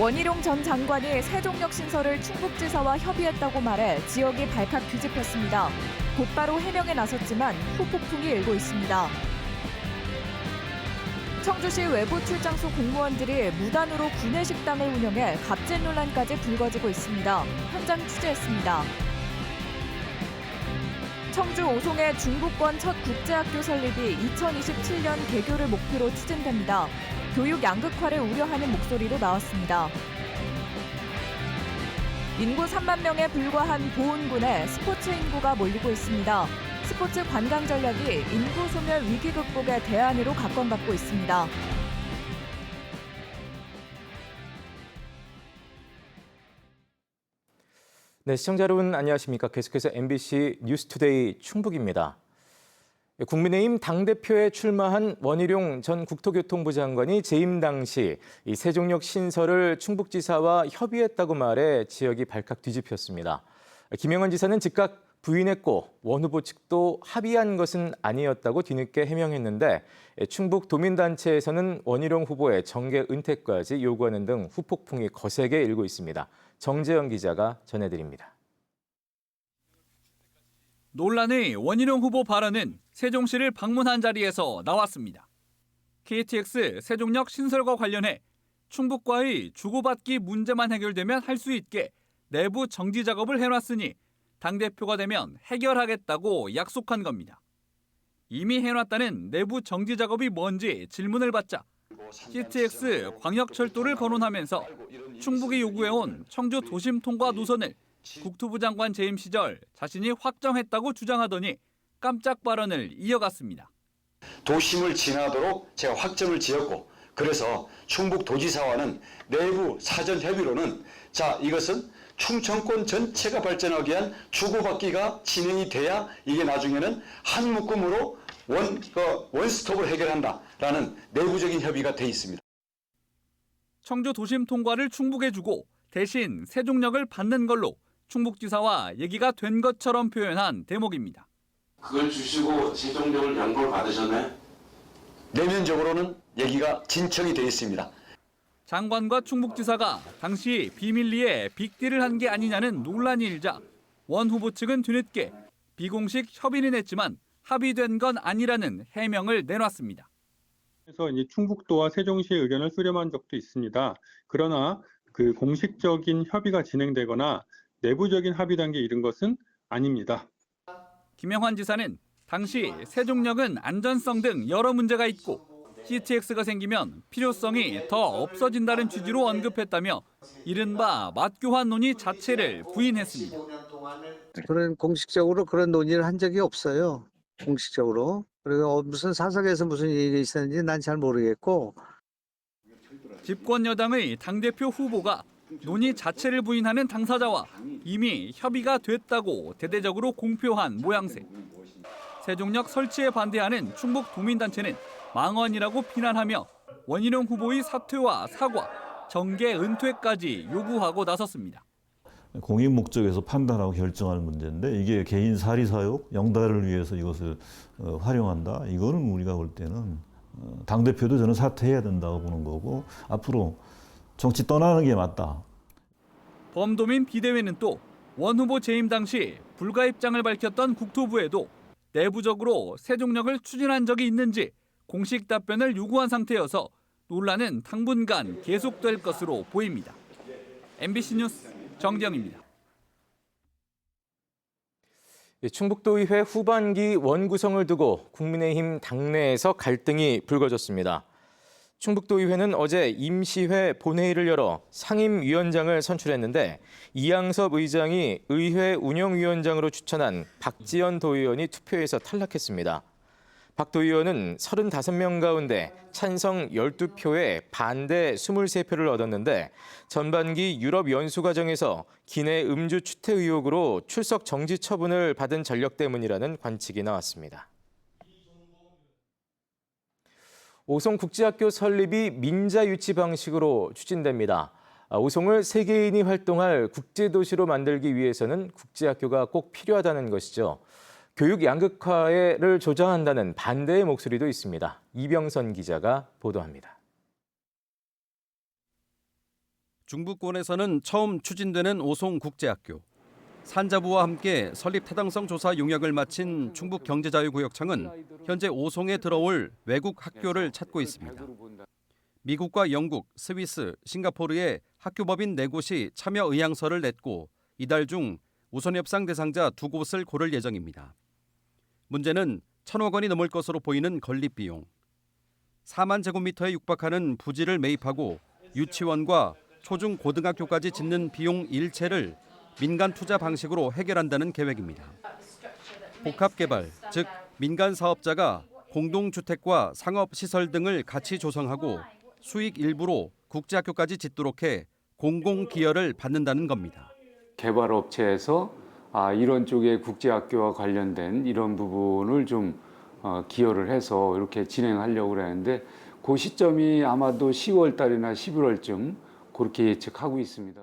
원희룡 전 장관이 세종역 신설을 충북지사와 협의했다고 말해 지역이 발칵 뒤집혔습니다. 곧바로 해명에 나섰지만 후폭풍이 일고 있습니다. 청주시 외부 출장소 공무원들이 무단으로 구내식당을 운영해 갑질 논란까지 불거지고 있습니다. 현장 취재했습니다. 청주 오송의 중부권 첫 국제학교 설립이 2027년 개교를 목표로 추진됩니다. 교육 양극화를 우려하는 목소리도 나왔습니다. 인구 3만 명에 불과한 보은군에 스포츠 인구가 몰리고 있습니다. 스포츠 관광 전략이 인구 소멸 위기 극복의 대안으로 각광받고 있습니다. 네, 시청자 여러분 안녕하십니까? 계속해서 MBC 뉴스투데이 충북입니다. 국민의힘 당대표에 출마한 원희룡 전 국토교통부 장관이 재임 당시 이 세종역 신설을 충북지사와 협의했다고 말해 지역이 발칵 뒤집혔습니다. 김영환 지사는 즉각 부인했고 원 후보 측도 합의한 것은 아니었다고 뒤늦게 해명했는데 충북도민단체에서는 원희룡 후보의 정계 은퇴까지 요구하는 등 후폭풍이 거세게 일고 있습니다. 정재영 기자가 전해드립니다. 논란의 원희룡 후보 발언은 세종시를 방문한 자리에서 나왔습니다. KTX 세종역 신설과 관련해 충북과의 주고받기 문제만 해결되면 할 수 있게 내부 정지 작업을 해놨으니 당대표가 되면 해결하겠다고 약속한 겁니다. 이미 해놨다는 내부 정지 작업이 뭔지 질문을 받자 KTX 광역철도를 거론하면서 충북이 요구해온 청주 도심 통과 노선을 국토부 장관 재임 시절 자신이 확정했다고 주장하더니 깜짝 발언을 이어갔습니다. 도심을 지나도록 제가 확정을 지었고 그래서 충북도지사와는 내부 사전 협의로는 이것은 충청권 전체가 발전하기 위한 주고받기가 진행이 돼야 이게 나중에는 한 묶음으로 원스톱을 해결한다라는 내부적인 협의가 돼 있습니다. 청주 도심 통과를 충북에 주고 대신 세종역을 받는 걸로 충북지사와 얘기가 된 것처럼 표현한 대목입니다. 그걸 주시고 세종역을 양보를 받으셨나요? 내면적으로는 얘기가 진척이 돼 있습니다. 장관과 충북지사가 당시 비밀리에 빅딜을 한 게 아니냐는 논란이 일자 원 후보 측은 뒤늦게 비공식 협의는 했지만 합의된 건 아니라는 해명을 내놨습니다. 그래서 이제 충북도와 세종시의 의견을 수렴한 적도 있습니다. 그러나 그 공식적인 협의가 진행되거나 내부적인 합의 단계에 이른 것은 아닙니다. 김영환 지사는 당시 세종역은 안전성 등 여러 문제가 있고 KTX가 생기면 필요성이 더 없어진다는 취지로 언급했다며 이른바 맞교환 논의 자체를 부인했습니다. 공식적으로 그런 논의를 한 적이 없어요. 공식적으로. 그리고 무슨 사석에서 무슨 일이 있었는지 난 잘 모르겠고. 집권 여당의 당대표 후보가 논의 자체를 부인하는 당사자와 이미 협의가 됐다고 대대적으로 공표한 모양새. 세종역 설치에 반대하는 충북도민단체는 망언이라고 비난하며 원희룡 후보의 사퇴와 사과, 정계 은퇴까지 요구하고 나섰습니다. 공익 목적에서 판단하고 결정하는 문제인데 이게 개인 사리 사욕, 영달을 위해서 이것을 활용한다. 이거는 우리가 볼 때는 당대표도 저는 사퇴해야 된다고 보는 거고 앞으로 정치 떠나는 게 맞다. 범도민 비대위는 또 원 후보 재임 당시 불가 입장을 밝혔던 국토부에도 내부적으로 세종역을 추진한 적이 있는지 공식 답변을 요구한 상태여서 논란은 당분간 계속될 것으로 보입니다. MBC 뉴스 정재영입니다. 충북도의회 후반기 원구성을 두고 국민의힘 당내에서 갈등이 불거졌습니다. 충북도의회는 어제 임시회 본회의를 열어 상임위원장을 선출했는데 이양섭 의장이 의회 운영위원장으로 추천한 박지연 도의원이 투표에서 탈락했습니다. 박 도의원은 35명 가운데 찬성 12표에 반대 23표를 얻었는데 전반기 유럽 연수 과정에서 기내 음주 추태 의혹으로 출석 정지 처분을 받은 전력 때문이라는 관측이 나왔습니다. 오송국제학교 설립이 민자 유치 방식으로 추진됩니다. 오송을 세계인이 활동할 국제도시로 만들기 위해서는 국제학교가 꼭 필요하다는 것이죠. 교육 양극화를 조장한다는 반대의 목소리도 있습니다. 이병선 기자가 보도합니다. 중부권에서는 처음 추진되는 오송국제학교. 산자부와 함께 설립 타당성 조사 용역을 마친 충북경제자유구역청은 현재 오송에 들어올 외국 학교를 찾고 있습니다. 미국과 영국, 스위스, 싱가포르의 학교법인 4곳이 참여 의향서를 냈고 이달 중 우선 협상 대상자 2곳을 고를 예정입니다. 문제는 1,000억 원이 넘을 것으로 보이는 건립 비용. 4만 제곱미터에 육박하는 부지를 매입하고 유치원과 초중 고등학교까지 짓는 비용 일체를 민간 투자 방식으로 해결한다는 계획입니다. 복합개발, 즉 민간 사업자가 공동주택과 상업시설 등을 같이 조성하고 수익 일부로 국제학교까지 짓도록 해 공공기여를 받는다는 겁니다. 개발업체에서 이런 쪽에 국제학교와 관련된 이런 부분을 좀 기여를 해서 이렇게 진행하려고 그러는데 그 시점이 아마도 10월 달이나 11월쯤 그렇게 예측하고 있습니다.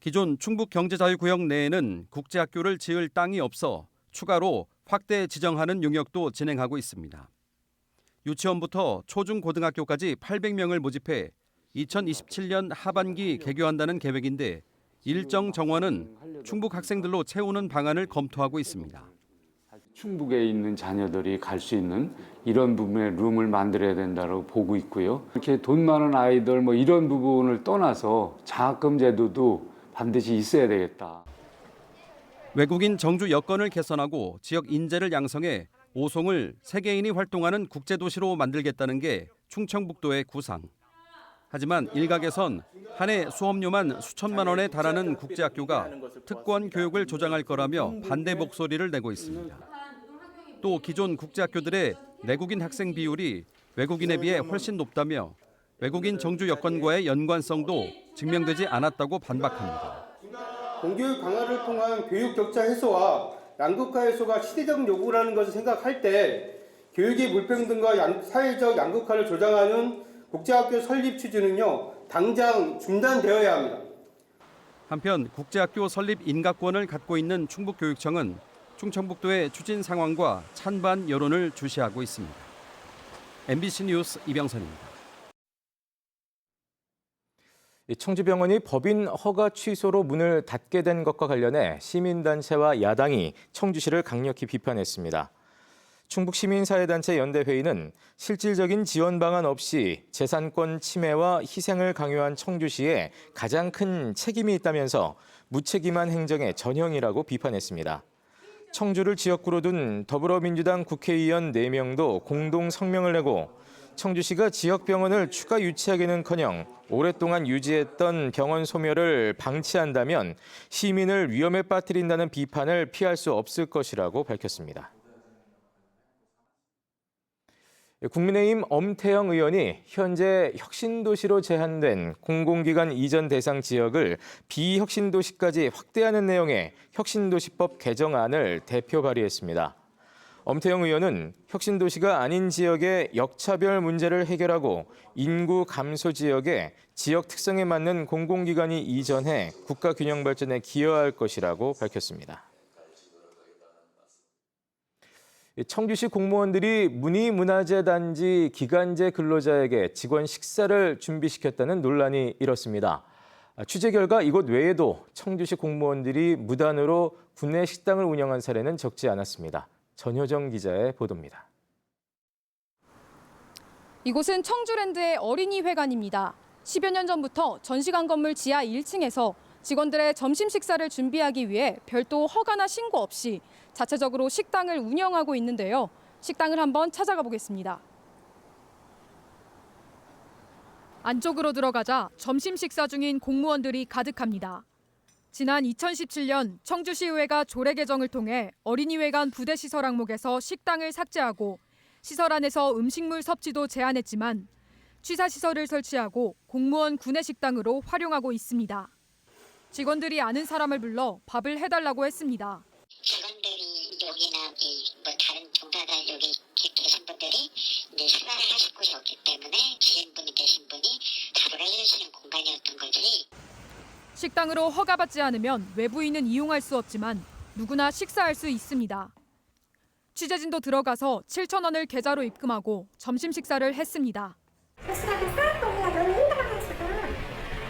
기존 충북경제자유구역 내에는 국제학교를 지을 땅이 없어 추가로 확대 지정하는 용역도 진행하고 있습니다. 유치원부터 초중고등학교까지 800명을 모집해 2027년 하반기 개교한다는 계획인데 일정 정원은 충북 학생들로 채우는 방안을 검토하고 있습니다. 충북에 있는 자녀들이 갈 수 있는 이런 부분의 룸을 만들어야 된다고 보고 있고요. 이렇게 돈 많은 아이들 이런 부분을 떠나서 장학금 제도도 반드시 있어야 되겠다. 외국인 정주 여건을 개선하고 지역 인재를 양성해 오송을 세계인이 활동하는 국제도시로 만들겠다는 게 충청북도의 구상. 하지만 일각에선 한 해 수업료만 수천만 원에 달하는 국제학교가 특권 교육을 조장할 거라며 반대 목소리를 내고 있습니다. 또 기존 국제학교들의 내국인 학생 비율이 외국인에 비해 훨씬 높다며 외국인 정주 여건과의 연관성도 증명되지 않았다고 반박합니다. 공교육 강화를 통한 교육 격차 해소와 양극화 해소가 시대적 요구라는 것을 생각할 때 교육의 불평등과 사회적 양극화를 조장하는 국제학교 설립 추진은요 당장 중단되어야 합니다. 한편 국제학교 설립 인가권을 갖고 있는 충북교육청은 충청북도의 추진 상황과 찬반 여론을 주시하고 있습니다. MBC 뉴스 이병선입니다. 청주병원이 법인 허가 취소로 문을 닫게 된 것과 관련해 시민단체와 야당이 청주시를 강력히 비판했습니다. 충북시민사회단체 연대회의는 실질적인 지원 방안 없이 재산권 침해와 희생을 강요한 청주시에 가장 큰 책임이 있다면서 무책임한 행정의 전형이라고 비판했습니다. 청주를 지역구로 둔 더불어민주당 국회의원 4명도 공동 성명을 내고 청주시가 지역병원을 추가 유치하기는커녕 오랫동안 유지했던 병원 소멸을 방치한다면 시민을 위험에 빠뜨린다는 비판을 피할 수 없을 것이라고 밝혔습니다. 국민의힘 엄태영 의원이 현재 혁신도시로 제한된 공공기관 이전 대상 지역을 비혁신도시까지 확대하는 내용의 혁신도시법 개정안을 대표 발의했습니다. 엄태영 의원은 혁신도시가 아닌 지역의 역차별 문제를 해결하고 인구 감소 지역에 지역 특성에 맞는 공공기관이 이전해 국가 균형 발전에 기여할 것이라고 밝혔습니다. 청주시 공무원들이 문희문화재 단지 기간제 근로자에게 직원 식사를 준비시켰다는 논란이 일었습니다. 취재 결과 이곳 외에도 청주시 공무원들이 무단으로 구내 식당을 운영한 사례는 적지 않았습니다. 전효정 기자의 보도입니다. 이곳은 청주랜드의 어린이회관입니다. 10여 년 전부터 전시관 건물 지하 1층에서 직원들의 점심 식사를 준비하기 위해 별도 허가나 신고 없이 자체적으로 식당을 운영하고 있는데요. 식당을 한번 찾아가 보겠습니다. 안쪽으로 들어가자 점심 식사 중인 공무원들이 가득합니다. 지난 2017년 청주시의회가 조례 개정을 통해 어린이회관 부대시설 항목에서 식당을 삭제하고 시설 안에서 음식물 섭취도 제한했지만 취사시설을 설치하고 공무원 구내식당으로 활용하고 있습니다. 직원들이 아는 사람을 불러 밥을 해달라고 했습니다. 직원들이 여기나 다른 종사자 여기 계신 분들이 식사를 하실 곳이 없기 때문에 지인분이 계신 분이 밥을 해주시는 공간이었던 거지. 식당으로 허가받지 않으면 외부인은 이용할 수 없지만 누구나 식사할 수 있습니다. 취재진도 들어가서 7,000원을 계좌로 입금하고 점심 식사를 했습니다. 도시락을 싸놓기가 너무 힘들어가지고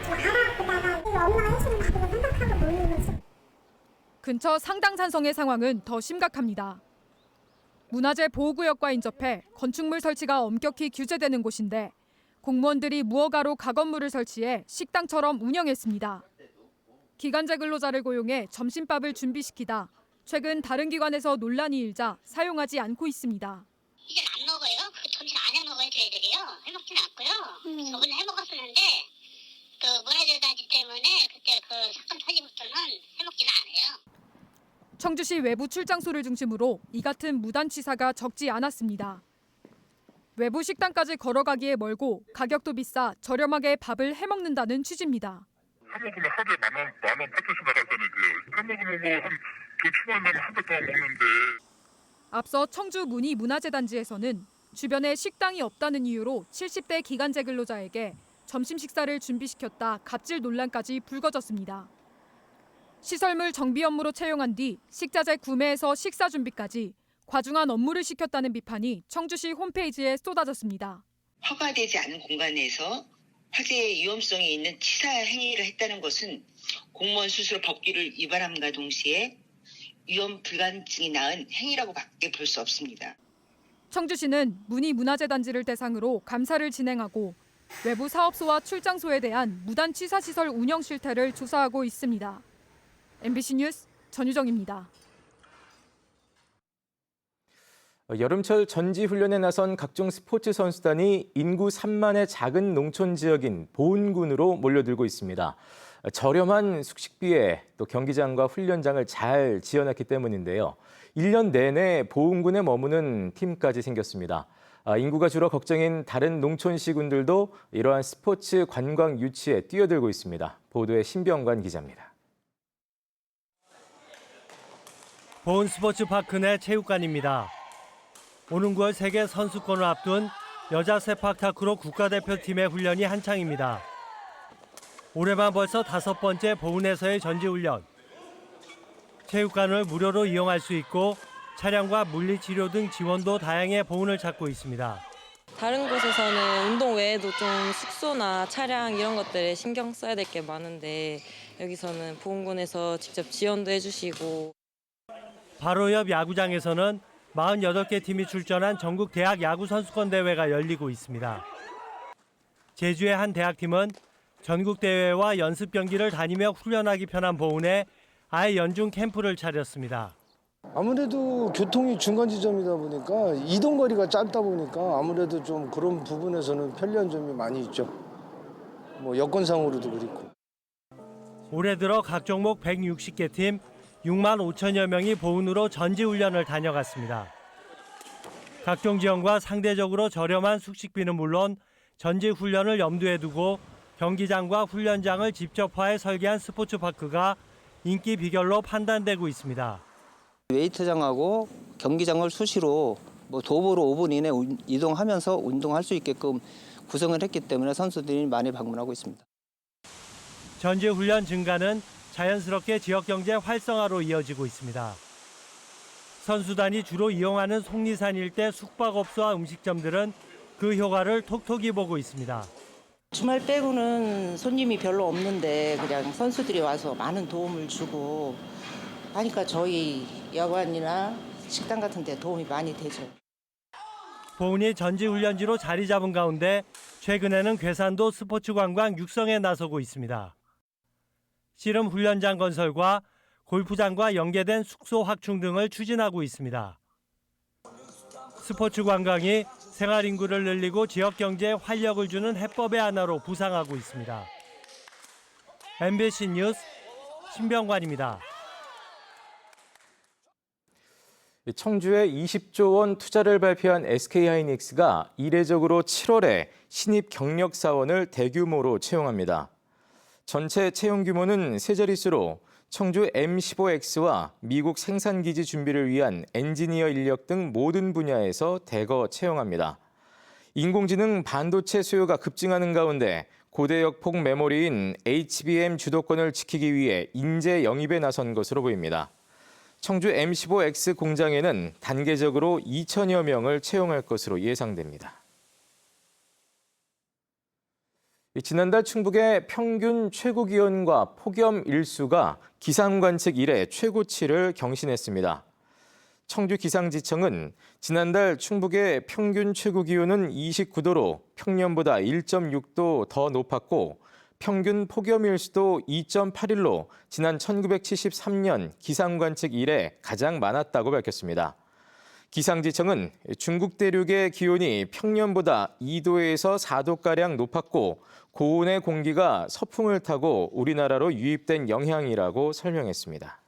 저 가방에다가 근처 상당산성의 상황은 더 심각합니다. 문화재 보호구역과 인접해 건축물 설치가 엄격히 규제되는 곳인데 공무원들이 무허가로 가건물을 설치해 식당처럼 운영했습니다. 기간제 근로자를 고용해 점심밥을 준비시키다 최근 다른 기관에서 논란이 일자 사용하지 않고 있습니다. 이제 안 먹어요. 그 점심 안 해 먹어야 애들이요. 해 먹지는 않고요. 저번에 해 먹었었는데 그 문화재단지 때문에 그때 그 사건 터지부터는 해 먹지는 않아요. 청주시 외부 출장소를 중심으로 이 같은 무단취사가 적지 않았습니다. 외부 식당까지 걸어가기에 멀고 가격도 비싸 저렴하게 밥을 해먹는다는 취지입니다. 해먹으면 하루에 만 원 8천씩 나가잖아요. 해먹으면 뭐 한 두 치만 한 달 동안 먹는데. 앞서 청주 문희 문화재단지에서는 주변에 식당이 없다는 이유로 70대 기간제 근로자에게 점심 식사를 준비시켰다 갑질 논란까지 불거졌습니다. 시설물 정비 업무로 채용한 뒤 식자재 구매에서 식사 준비까지 과중한 업무를 시켰다는 비판이 청주시 홈페이지에 쏟아졌습니다. 허가되지 않은 공간에서 화재의 위험성이 있는 치사 행위를 했다는 것은 공무원 스스로 법규를 위반함과 동시에 위험 불감증이 낳은 행위라고밖에 볼 수 없습니다. 청주시는 문희 문화재단지를 대상으로 감사를 진행하고 외부 사업소와 출장소에 대한 무단 취사 시설 운영 실태를 조사하고 있습니다. MBC 뉴스 전유정입니다. 여름철 전지훈련에 나선 각종 스포츠 선수단이 인구 3만의 작은 농촌 지역인 보은군으로 몰려들고 있습니다. 저렴한 숙식비에 또 경기장과 훈련장을 잘 지어놨기 때문인데요. 1년 내내 보은군에 머무는 팀까지 생겼습니다. 인구가 줄어 걱정인 다른 농촌 시군들도 이러한 스포츠 관광 유치에 뛰어들고 있습니다. 보도에 신병관 기자입니다. 보은 스포츠파크 내 체육관입니다. 오는 9월 세계 선수권을 앞둔 여자 세팍타크로 국가대표팀의 훈련이 한창입니다. 올해만 벌써 5번째 보은에서의 전지훈련. 체육관을 무료로 이용할 수 있고 차량과 물리치료 등 지원도 다양해 보은을 찾고 있습니다. 다른 곳에서는 운동 외에도 좀 숙소나 차량 이런 것들에 신경 써야 될 게 많은데 여기서는 보은군에서 직접 지원도 해주시고. 바로 옆 야구장에서는 48개 팀이 출전한 전국 대학 야구 선수권 대회가 열리고 있습니다. 제주의 한 대학팀은 전국 대회와 연습 경기를 다니며 훈련하기 편한 보은에 아예 연중 캠프를 차렸습니다. 아무래도 교통이 중간 지점이다 보니까 이동 거리가 짧다 보니까 아무래도 좀 그런 부분에서는 편리한 점이 많이 있죠. 뭐 여건상으로도 그렇고. 올해 들어 각 종목 160개 팀 6만 5천여 명이 보은으로 전지훈련을 다녀갔습니다. 각종 지원과 상대적으로 저렴한 숙식비는 물론 전지훈련을 염두에 두고 경기장과 훈련장을 직접화해 설계한 스포츠파크가 인기 비결로 판단되고 있습니다. 웨이트장하고 경기장을 수시로 도보로 5분 이내 이동하면서 운동할 수 있게끔 구성을 했기 때문에 선수들이 많이 방문하고 있습니다. 전지훈련 증가는 자연스럽게 지역 경제 활성화로 이어지고 있습니다. 선수단이 주로 이용하는 속리산 일대 숙박업소와 음식점들은 그 효과를 톡톡히 보고 있습니다. 주말 빼고는 손님이 별로 없는데 그냥 선수들이 와서 많은 도움을 주고 하니까 저희 야구관이나 식당 같은 데 도움이 많이 되죠. 보은이 전지훈련지로 자리 잡은 가운데 최근에는 괴산도 스포츠 관광 육성에 나서고 있습니다. 씨름 훈련장 건설과 골프장과 연계된 숙소 확충 등을 추진하고 있습니다. 스포츠 관광이 생활 인구를 늘리고 지역 경제에 활력을 주는 해법의 하나로 부상하고 있습니다. MBC 뉴스 신병관입니다. 청주에 20조 원 투자를 발표한 SK하이닉스가 이례적으로 7월에 신입 경력 사원을 대규모로 채용합니다. 전체 채용 규모는 세 자릿수로 청주 M15X와 미국 생산기지 준비를 위한 엔지니어 인력 등 모든 분야에서 대거 채용합니다. 인공지능 반도체 수요가 급증하는 가운데 고대역폭 메모리인 HBM 주도권을 지키기 위해 인재 영입에 나선 것으로 보입니다. 청주 M15X 공장에는 단계적으로 2천여 명을 채용할 것으로 예상됩니다. 지난달 충북의 평균 최고기온과 폭염 일수가 기상관측 이래 최고치를 경신했습니다. 청주기상지청은 지난달 충북의 평균 최고기온은 29도로 평년보다 1.6도 더 높았고 평균 폭염일수도 2.8일로 지난 1973년 기상관측 이래 가장 많았다고 밝혔습니다. 기상지청은 중국 대륙의 기온이 평년보다 2도에서 4도가량 높았고 고온의 공기가 서풍을 타고 우리나라로 유입된 영향이라고 설명했습니다.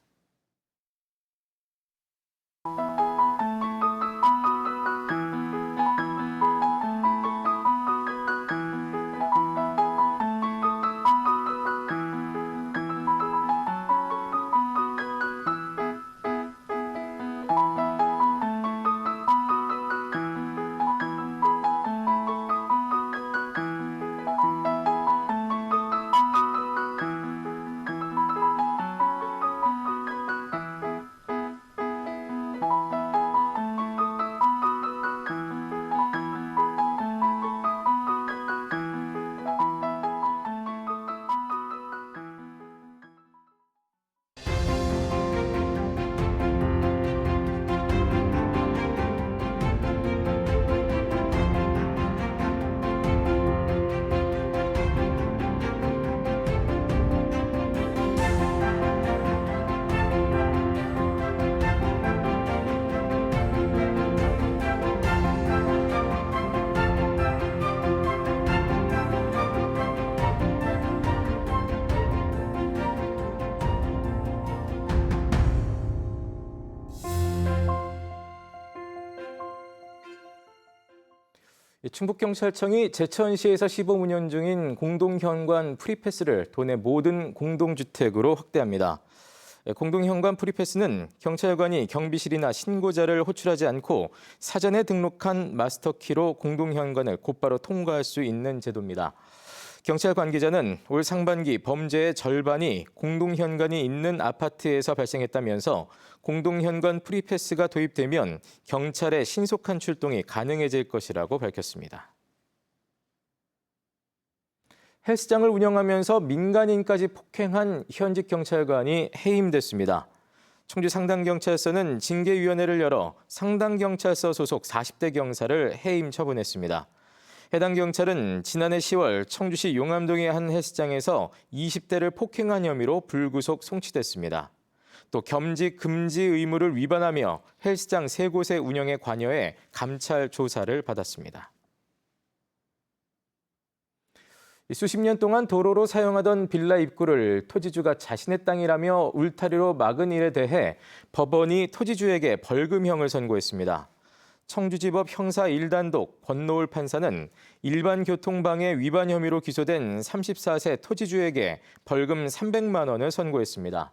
충북경찰청이 제천시에서 시범 운영 중인 공동현관 프리패스를 도내 모든 공동주택으로 확대합니다. 공동현관 프리패스는 경찰관이 경비실이나 신고자를 호출하지 않고 사전에 등록한 마스터키로 공동현관을 곧바로 통과할 수 있는 제도입니다. 경찰 관계자는 올 상반기 범죄의 절반이 공동현관이 있는 아파트에서 발생했다면서 공동현관 프리패스가 도입되면 경찰의 신속한 출동이 가능해질 것이라고 밝혔습니다. 헬스장을 운영하면서 민간인까지 폭행한 현직 경찰관이 해임됐습니다. 청주 상당경찰서는 징계위원회를 열어 상당경찰서 소속 40대 경사를 해임 처분했습니다. 해당 경찰은 지난해 10월 청주시 용암동의 한 헬스장에서 20대를 폭행한 혐의로 불구속 송치됐습니다. 또 겸직 금지 의무를 위반하며 헬스장 3곳의 운영에 관여해 감찰 조사를 받았습니다. 수십 년 동안 도로로 사용하던 빌라 입구를 토지주가 자신의 땅이라며 울타리로 막은 일에 대해 법원이 토지주에게 벌금형을 선고했습니다. 청주지법 형사 1단독 권노을 판사는 일반 교통방해 위반 혐의로 기소된 34세 토지주에게 벌금 300만 원을 선고했습니다.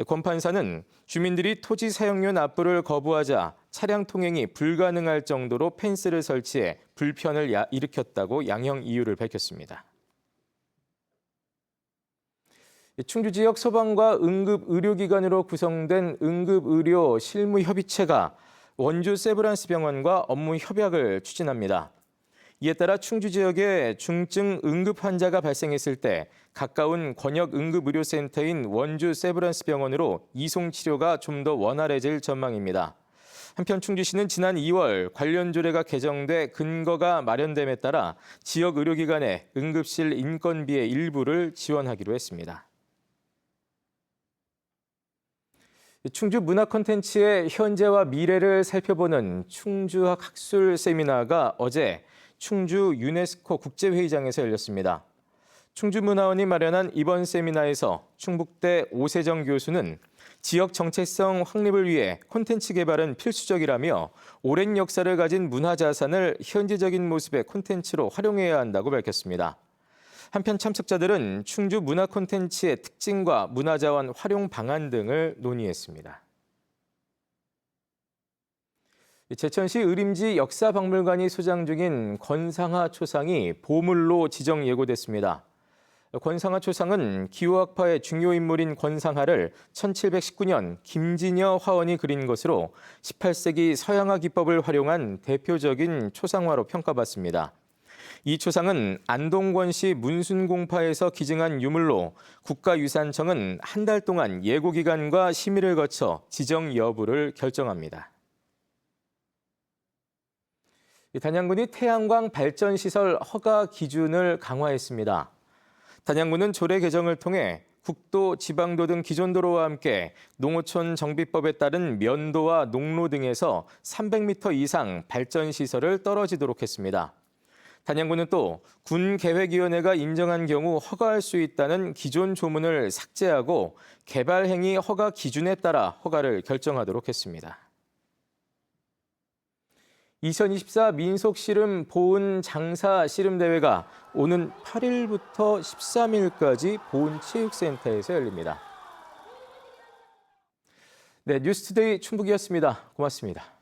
권 판사는 주민들이 토지 사용료 납부를 거부하자 차량 통행이 불가능할 정도로 펜스를 설치해 불편을 일으켰다고 양형 이유를 밝혔습니다. 충주 지역 소방과 응급의료기관으로 구성된 응급의료 실무협의체가 원주 세브란스 병원과 업무 협약을 추진합니다. 이에 따라 충주 지역에 중증 응급 환자가 발생했을 때 가까운 권역 응급의료센터인 원주 세브란스 병원으로 이송 치료가 좀 더 원활해질 전망입니다. 한편 충주시는 지난 2월 관련 조례가 개정돼 근거가 마련됨에 따라 지역 의료기관에 응급실 인건비의 일부를 지원하기로 했습니다. 충주 문화 콘텐츠의 현재와 미래를 살펴보는 충주학 학술 세미나가 어제 충주 유네스코 국제회의장에서 열렸습니다. 충주문화원이 마련한 이번 세미나에서 충북대 오세정 교수는 지역 정체성 확립을 위해 콘텐츠 개발은 필수적이라며 오랜 역사를 가진 문화자산을 현지적인 모습의 콘텐츠로 활용해야 한다고 밝혔습니다. 한편 참석자들은 충주 문화 콘텐츠의 특징과 문화자원 활용 방안 등을 논의했습니다. 제천시 의림지 역사박물관이 소장 중인 권상하 초상이 보물로 지정 예고됐습니다. 권상하 초상은 기호학파의 중요 인물인 권상하를 1719년 김진여 화원이 그린 것으로 18세기 서양화 기법을 활용한 대표적인 초상화로 평가받습니다. 이 초상은 안동권시 문순공파에서 기증한 유물로 국가유산청은 한 달 동안 예고기간과 심의를 거쳐 지정 여부를 결정합니다. 단양군이 태양광 발전시설 허가 기준을 강화했습니다. 단양군은 조례 개정을 통해 국도, 지방도 등 기존 도로와 함께 농어촌 정비법에 따른 면도와 농로 등에서 300m 이상 발전시설을 떨어지도록 했습니다. 단양군은 또 군계획위원회가 인정한 경우 허가할 수 있다는 기존 조문을 삭제하고 개발행위 허가 기준에 따라 허가를 결정하도록 했습니다. 2024 민속씨름 보은 장사 씨름대회가 오는 8일부터 13일까지 보은체육센터에서 열립니다. 네, 뉴스투데이 충북이었습니다. 고맙습니다.